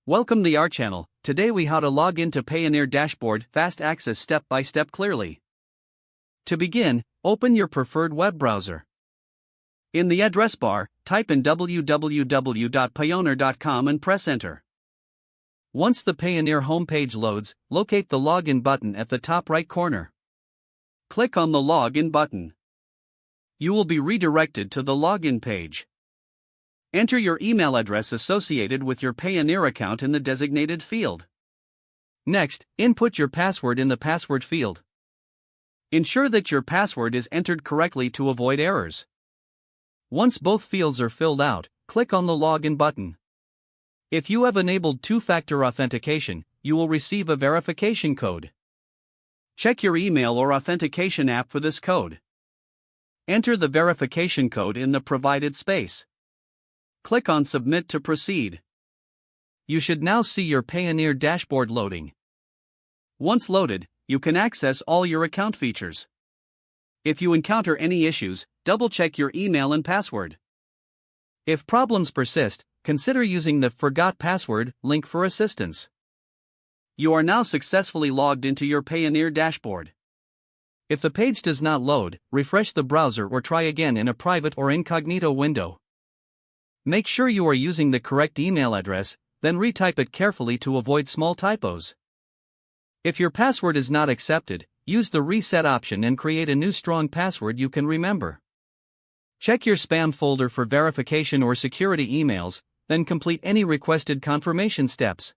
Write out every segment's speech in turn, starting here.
Welcome to our channel. Today we how to log into Payoneer dashboard, fast access step by step clearly. To begin, open your preferred web browser. In the address bar, type in www.payoneer.com and press enter. Once the Payoneer homepage loads, locate the login button at the top right corner. Click on the login button. You will be redirected to the login page. Enter your email address associated with your Payoneer account in the designated field. Next, input your password in the password field. Ensure that your password is entered correctly to avoid errors. Once both fields are filled out, click on the login button. If you have enabled two-factor authentication, you will receive a verification code. Check your email or authentication app for this code. Enter the verification code in the provided space. Click on Submit to proceed. You should now see your Payoneer dashboard loading. Once loaded, you can access all your account features. If you encounter any issues, double-check your email and password. If problems persist, consider using the Forgot Password link for assistance. You are now successfully logged into your Payoneer dashboard. If the page does not load, refresh the browser or try again in a private or incognito window. Make sure you are using the correct email address, then retype it carefully to avoid small typos. If your password is not accepted, use the reset option and create a new strong password you can remember. Check your spam folder for verification or security emails, then complete any requested confirmation steps.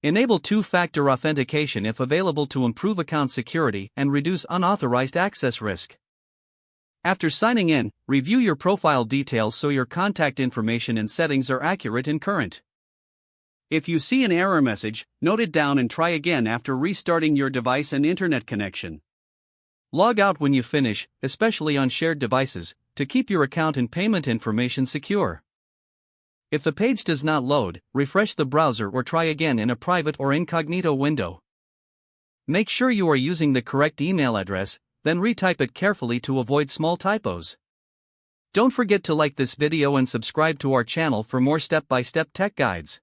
Enable two-factor authentication if available to improve account security and reduce unauthorized access risk. After signing in, review your profile details so your contact information and settings are accurate and current. If you see an error message, note it down and try again after restarting your device and internet connection. Log out when you finish, especially on shared devices, to keep your account and payment information secure. If the page does not load, refresh the browser or try again in a private or incognito window. Make sure you are using the correct email address, then retype it carefully to avoid small typos. Don't forget to like this video and subscribe to our channel for more step-by-step tech guides.